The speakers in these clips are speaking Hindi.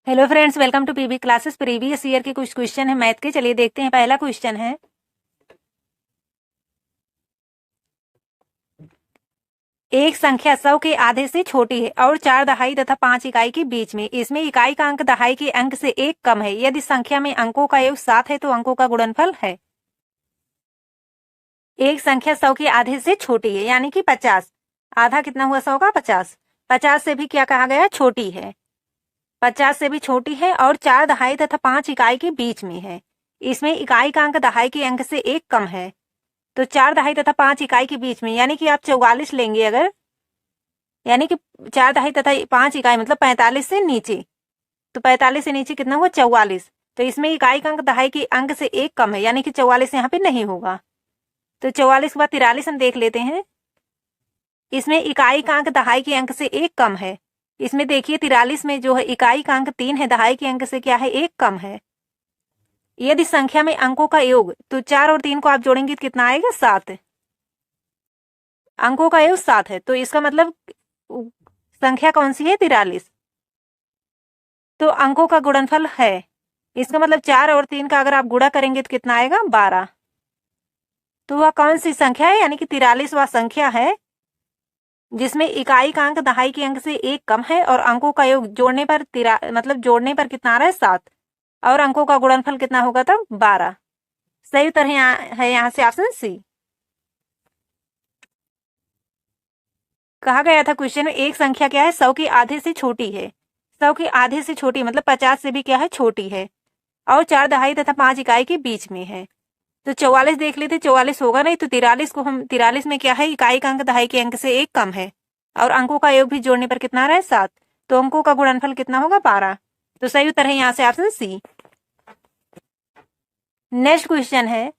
Hello friends, welcome to PB classes. Previous year के कुछ क्वेश्चन है मैथ के। चलिए देखते हैं। पहला क्वेश्चन है, एक संख्या 100 के आधे से छोटी है और 4 दहाई तथा 5 इकाई के बीच में। इसमें इकाई का अंक दहाई के अंक से 1 कम है। यदि संख्या में अंकों का योग 7 है तो अंकों का गुणनफल है। एक संख्या 100 के आधे से छोटी है यानी कि 50। आधा कितना हुआ 100 का? 50। 50 से भी क्या कहा गया? छोटी है। 50 से भी छोटी है और 4 दहाई तथा 5 इकाई के बीच में है। इसमें इकाई का अंक दहाई के अंक से 1 कम है। तो 4 दहाई तथा 5 इकाई के बीच में यानी कि आप 44 लेंगे अगर, यानी कि 4 दहाई तथा 5 इकाई मतलब 45 से नीचे। तो 45 से नीचे कितना हुआ? 44। तो इसमें इकाई का अंक दहाई के अंक से 1 कम है यानी कि 44 यहाँ पे नहीं होगा। तो 44 के बाद 43 हम देख लेते हैं। इसमें इकाई का अंक दहाई के अंक से 1 कम है। इसमें देखिए 43 में जो है इकाई का अंक 3 है, दहाई के अंक से क्या है? 1 कम है। यदि संख्या में अंकों का योग, तो 4 और 3 को आप जोड़ेंगे तो कितना आएगा? 7। अंकों का योग 7 है तो इसका मतलब संख्या कौन सी है? 43। तो अंकों का गुणनफल है। इसका मतलब 4 और 3 का अगर आप गुणा करेंगे तो कितना आएगा? 12। तो वह कौन सी संख्या है? यानी कि 43 वह संख्या है जिसमें इकाई का अंक दहाई के अंक से 1 कम है और अंकों का योग जोड़ने पर जोड़ने पर कितना आ रहा है? 7। और अंकों का गुणनफल कितना होगा तब? 12। सही उत्तर है यहाँ से ऑप्शन सी। कहा गया था क्वेश्चन में, एक संख्या क्या है? 100 के आधे से छोटी है। 100 के आधे से छोटी मतलब 50 से भी क्या है? छोटी है और 4 दहाई तथा 5 इकाई के बीच में है। तो 44 देख लेते। 44 होगा नहीं तो 43 को हम, 43 में क्या है? इकाई का अंक दहाई के अंक से 1 कम है और अंकों का योग भी जोड़ने पर कितना आ रहा है? 7। तो अंकों का गुणनफल कितना होगा? 12। तो सही उत्तर है यहाँ से ऑप्शन सी। नेक्स्ट क्वेश्चन है,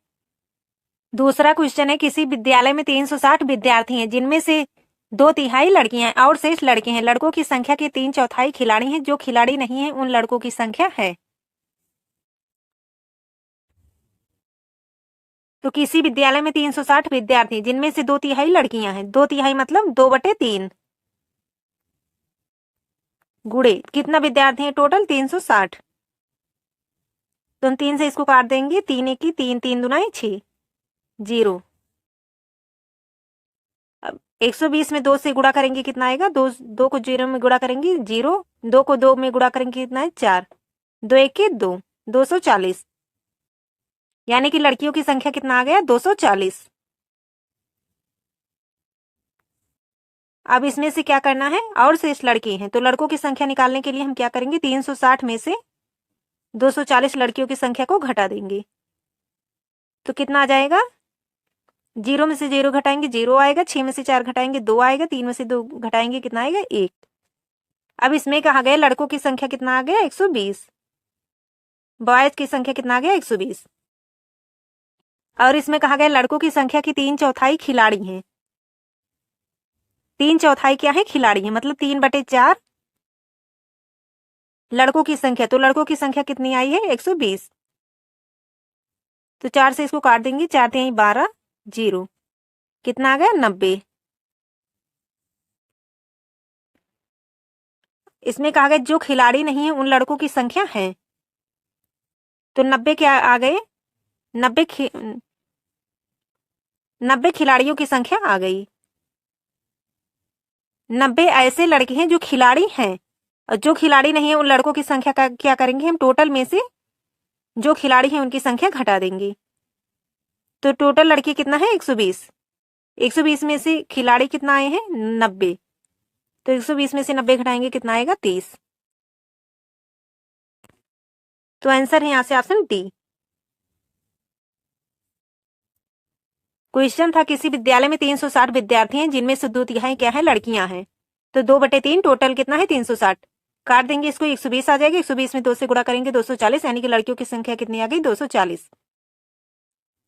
दूसरा क्वेश्चन है, किसी विद्यालय में 360 विद्यार्थी हैं जिनमें से 2/3 लड़कियां हैं और शेष लड़के हैं। लड़कों की संख्या के 3/4 खिलाड़ी हैं। जो खिलाड़ी नहीं है उन लड़कों की संख्या है। तो किसी विद्यालय में 360 विद्यार्थी जिनमें से 2/3 लड़कियां हैं। 2/3 मतलब 2/3 गुणे कितना विद्यार्थी है? टोटल 360। तो हम 3 से इसको काट देंगे। 3 1 की 3, 3 दूना 6, 0। अब 120 में 2 से गुणा करेंगे कितना आएगा? 2 को 0 में गुणा करेंगे 0, 2 को 2 में गुणा करेंगे कितना है? 4, 2 1 के 2, 240। यानी कि लड़कियों की संख्या कितना आ गया? 240। अब इसमें से क्या करना है? और शेष लड़के हैं तो लड़कों की संख्या निकालने के लिए हम क्या करेंगे? 360 में से 240 लड़कियों की संख्या को घटा देंगे तो कितना आ जाएगा? 0 में से 0 घटाएंगे 0 आएगा, 6 में से 4 घटाएंगे 2 आएगा, 3 में से 2 घटाएंगे कितना आएगा? 1। अब इसमें कहा गया लड़कों की संख्या कितना आ गया? 120। बॉयज की संख्या कितना आ गया? 120। और इसमें कहा गया लड़कों की संख्या की 3/4 खिलाड़ी हैं। 3/4 क्या है? खिलाड़ी है मतलब 3/4 लड़कों की संख्या। तो लड़कों की संख्या कितनी आई है? 120। तो 4 से इसको काट देंगे। 4 3 12, 0। कितना आ गया? 90। इसमें कहा गया जो खिलाड़ी नहीं है उन लड़कों की संख्या है। तो 90 क्या आ गए? 90 खिलाड़ियों की संख्या आ गई। 90 ऐसे लड़के हैं जो खिलाड़ी हैं और जो खिलाड़ी नहीं है उन लड़कों की संख्या का क्या करेंगे? हम टोटल में से जो खिलाड़ी हैं उनकी संख्या घटा देंगे। तो टोटल लड़के कितना है? 120। 120 में से खिलाड़ी कितना आए हैं? 90। तो 120 में से 90 घटाएंगे कितना आएगा? 30। तो आंसर है यहाँ से ऑप्शन डी। क्वेश्चन था, किसी विद्यालय में 360 विद्यार्थी हैं जिनमें से 2/3 क्या है? लड़कियां हैं। तो 2/3 टोटल कितना है? 360। काट देंगे इसको, 120 आ जाएगा। 120 में 2 से गुणा करेंगे 240, यानी कि लड़कियों की संख्या कितनी आ गई? 240।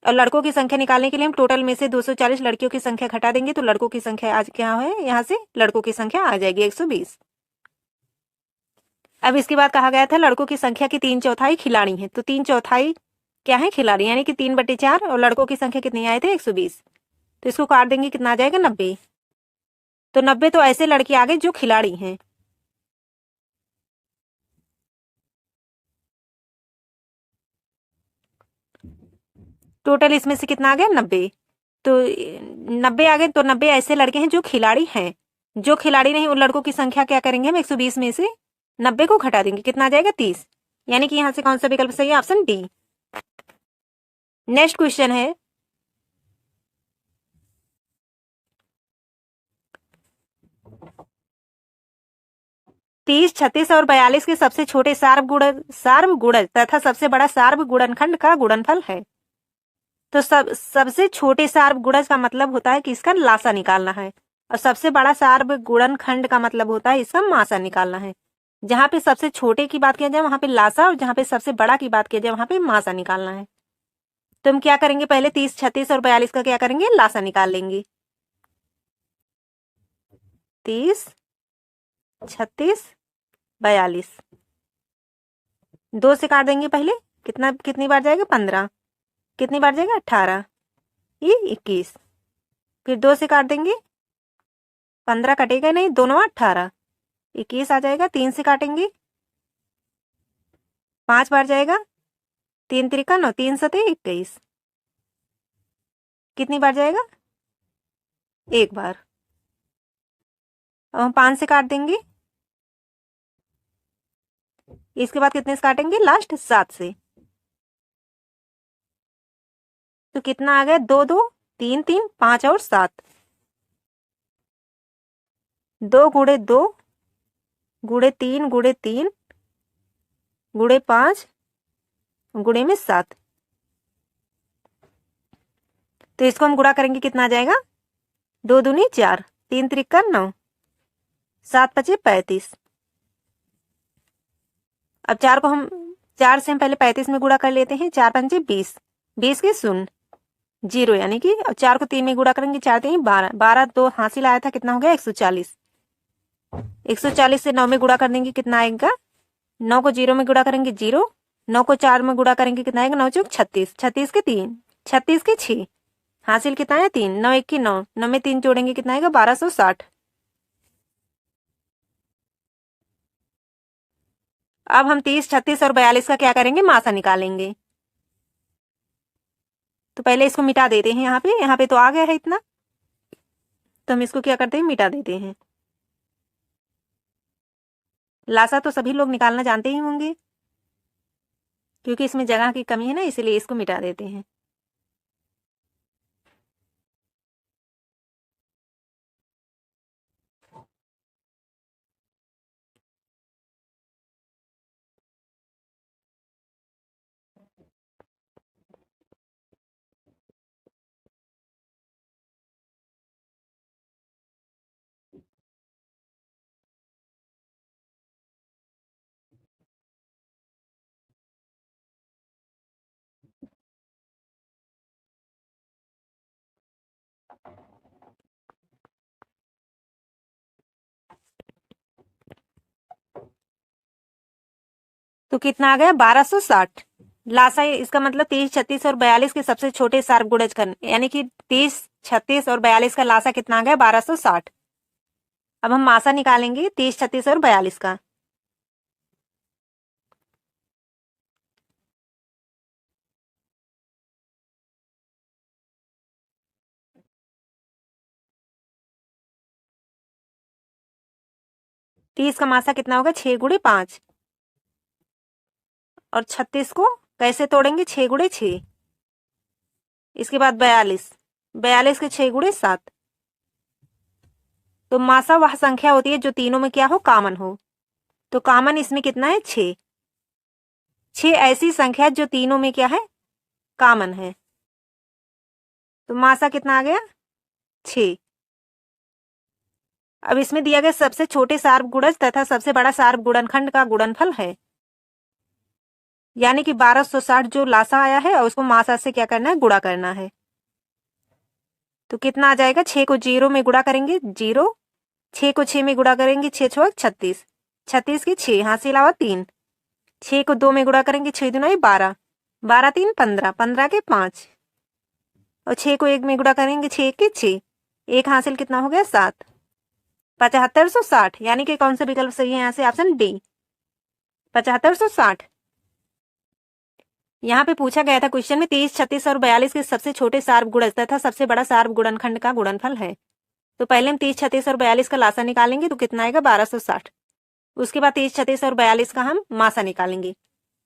और लड़कों की संख्या निकालने के लिए हम टोटल में से 240 लड़कियों की संख्या घटा देंगे तो लड़कों की संख्या आज क्या है? यहाँ से लड़कों की संख्या आ जाएगी 120। अब इसके बाद कहा गया था लड़कों की संख्या की 3/4 खिलाड़ी हैं। तो 3/4 क्या है? खिलाड़ी, यानी कि 3/4 और लड़कों की संख्या कितनी आए थे? 120। तो इसको काट देंगे कितना आ जाएगा? 90। तो 90 तो ऐसे लड़के आ गए जो खिलाड़ी हैं। टोटल इसमें से कितना आ गया 90। तो 90 आ गए। तो 90 ऐसे लड़के हैं जो खिलाड़ी हैं। जो खिलाड़ी नहीं उन लड़कों की संख्या क्या करेंगे हम 120 में से 90 को घटा देंगे, कितना आ जाएगा 30। यानी कि यहां से कौन सा विकल्प सही है? Option D. नेक्स्ट क्वेश्चन है 30, 36 और 42 के सबसे छोटे सार्वगुणज तथा सबसे बड़ा सार्वगुणनखंड का गुणनफल है। तो सबसे छोटे सार्वगुणज का मतलब होता है कि इसका लासा निकालना है, और सबसे बड़ा सार्वगुणनखंड का मतलब होता है इसका मासा निकालना है। जहां पे सबसे छोटे की बात किया जाए वहां पे लासा, और जहां पे सबसे बड़ा की बात किया जाए वहां पे मासा निकालना है। तो हम क्या करेंगे? पहले 30, 36 और 42 का क्या करेंगे? लासा निकाल लेंगे। 30, 36, 42 2 से काट देंगे पहले। कितनी बार जाएगा? 15। कितनी बार जाएगा? 18। ये 21। फिर 2 से काट देंगे, 15 कटेगा नहीं, दोनों 18, 21 आ जाएगा। 3 से काटेंगे, 5 बार जाएगा, 3 त्रिका 9, 3 सते 21। कितनी बार जाएगा? 1 बार। अब हम 5 से काट देंगे, इसके बाद कितने से काटेंगे? लास्ट 7 से। तो कितना आ गया? 2 2, 3 3, 5 और 7। 2 गुणे 2 गुणे 3 गुणे 3 गुणे 5 गुणे में 7। तो इसको हम गुणा करेंगे, कितना आ जाएगा? 2 दूनी 4, 3 त्रिका 9, 7 पचे 35। अब 4 को हम 4 से हम पहले 35 में गुणा कर लेते हैं। 4 पंचे 20, 20 के 0 0, यानी कि 4 को 3 में गुणा करेंगे, 4 3 12, 12 2 हासिल आया था, कितना हो गया? 140। 140 से 9 में गुणा कर देंगे, कितना आएगा? 9 को 0 में गुणा करेंगे 0, 9 को 4 में गुणा करेंगे, कितना आएगा? 9 चौक 36, 36 के 3, 36 के 6 हासिल कितना है? 3, 9 1 की 9, 9 में 3 जोड़ेंगे, कितना आएगा? 1260। अब हम 30, 36 और 42 का क्या करेंगे? मासा निकालेंगे। तो पहले इसको मिटा देते हैं। यहाँ पे तो आ गया है इतना, तो हम इसको क्या करते हैं? मिटा देते हैं। लासा तो सभी लोग निकालना जानते ही होंगे, क्योंकि इसमें जगह की कमी है ना, इसलिए इसको मिटा देते हैं। तो कितना आ गया? 1260। लासा इसका मतलब 30, 36 और 42 के सबसे छोटे सार्वगुणज करने, यानी कि 30, 36 और 42 का लासा कितना आ गया? 1260। अब हम मासा निकालेंगे 30, 36 और 42 का। तीस का मासा कितना होगा? 6 गुणे 5। और 36 को कैसे तोड़ेंगे? 6 गुणे 6। इसके बाद 42, 42 के 6 गुणे 7। तो मासा वह संख्या होती है जो तीनों में क्या हो? कॉमन हो। तो कॉमन इसमें कितना है? 6। 6 ऐसी संख्या जो तीनों में क्या है? कॉमन है। तो मासा कितना आ गया? 6। अब इसमें दिया गया सबसे छोटे सार्वगुणज तथा सबसे बड़ा सार्वगुणनखंड का गुणनफल है, यानी कि 1260 जो लासा आया है और उसको मासा से क्या करना है? गुणा करना है। तो कितना आ जाएगा? 6 को 0 में गुणा करेंगे 0, 6 को 6 में गुणा करेंगे 6 6 36, 36 के 6 हाथ से अलावा 3, 6 को 2 में गुणा करेंगे 6 दूना 12, 12 3 15, 15 के 5, और 6 को 1 में गुणा करेंगे 6 के 6, एक हासिल कितना हो गया? 7। 7560, यानी कि कौन सा विकल्प सही है यहाँ से? Option D, 7560। यहाँ पे पूछा गया था क्वेश्चन में 30, 36 और 42 के सबसे छोटे सार्वगुणज तथा सबसे बड़ा सार्वगुणनखंड का गुणनफल है। तो पहले हम 30, 36 और 42 का लासा निकालेंगे तो कितना आएगा 1260। उसके बाद 30, 36 और 42 का हम मासा निकालेंगे।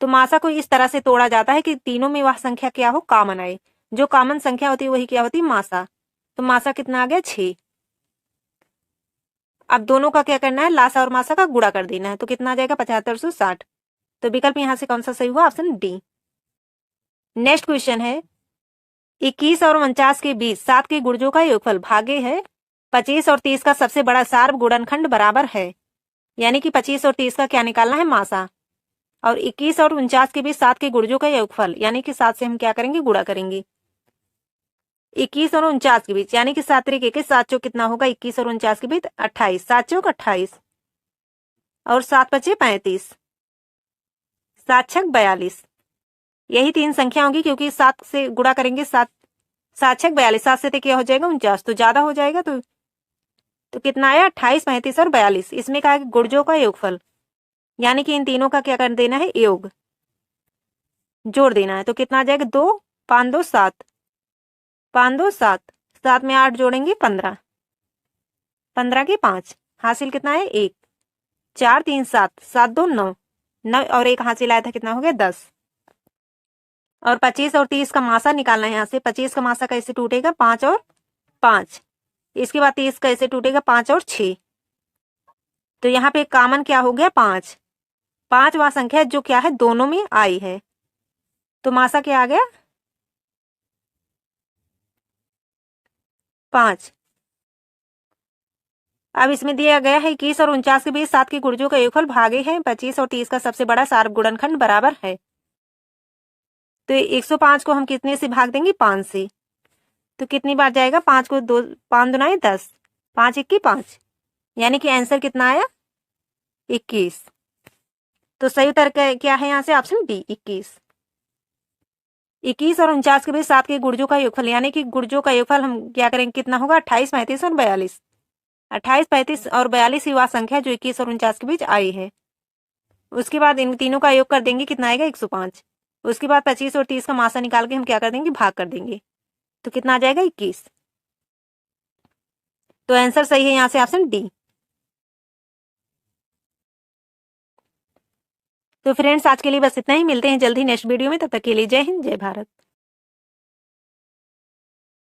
तो मासा को इस तरह से तोड़ा जाता है कि तीनों में वह संख्या क्या हो, कॉमन आए। जो कॉमन संख्या होती है वही क्या होती है, मासा। तो मासा कितना आ गया 6। अब दोनों का क्या करना है, लासा और मासा का गुणा कर देना है। तो कितना आ जाएगा 7560। तो विकल्प यहां से कौन सा सही हुआ, ऑप्शन डी। नेक्स्ट क्वेश्चन है 21 और 49 के बीच 7 के गुणजों का योगफल भागे है 25 और 30 का सबसे बड़ा सार्वगुणनखंड बराबर है। यानी कि 25 और 30 का क्या निकालना है, मासा। और 21 और 49 के बीच 7 के गुणजों का योगफल, यानी कि 7 से हम क्या करेंगे, गुणा करेंगे। 21 और 49 के बीच, यानी कि 7 तरीके के 7 चौक कितना होगा, 21 और 49 के बीच 28, 7 चौक 28 और 7 बचे 35, 7 छक 42। यही 3 संख्या होगी क्योंकि 7 से गुणा करेंगे, 7 छक 42, 7 से क्या हो जाएगा 49, तो ज्यादा हो जाएगा। तो कितना आया 28, 35 और 42। इसमें कहा गुणजों का योगफल, यानी कि इन तीनों का क्या कर देना है, योग जोड़ देना है। तो कितना आ जाएगा 2, 5 2 7, 5 2 7, 7 में 8 जोड़ेंगे 15, 15 के 5, हासिल कितना है 1, 4 3 7, 7 2 9, 9 और 1 हासिल आया था, कितना हो गया 10। और 25 और 30 का मासा निकालना है। यहाँ से 25 का मासा कैसे टूटेगा, 5 और 5। इसके बाद 30 कैसे टूटेगा, 5 और 6। तो यहाँ पे कॉमन क्या हो गया, 5। 5 वह संख्या जो क्या है, दोनों में आई है। तो मासा क्या आ गया 5। अब इसमें दिया गया है 21 और 49 के बीच 7 के गुणजों का योगफल भागे है 25 और 30 का सबसे बड़ा सार्वगुणनखंड बराबर है। तो 105 को हम कितने से भाग देंगे, 5 से। तो कितनी बार जाएगा, 5 को 2, 5 दुनाए 10, 5 1 5, यानी कि आंसर कितना आया 21। तो सही उत्तर क्या है यहाँ से, ऑप्शन डी 21। 21 और 49 के बीच 7 के गुणजों का योगफल, यानी कि गुणजों का योगफल हम क्या करेंगे, कितना होगा 28, 35 और 42। 28, 35 और 42 ही वह संख्या जो 21 और 49 के बीच आई है। उसके बाद इन तीनों का योग कर देंगे, कितना आएगा 105। उसके बाद 25 और 30 का मासा निकाल के हम क्या कर देंगे, भाग कर देंगे। तो कितना आ जाएगा 21। तो आंसर सही है यहाँ से ऑप्शन डी। तो फ्रेंड्स आज के लिए बस इतना ही, मिलते हैं जल्दी नेक्स्ट वीडियो में, तब तक के लिए जय हिंद जय भारत।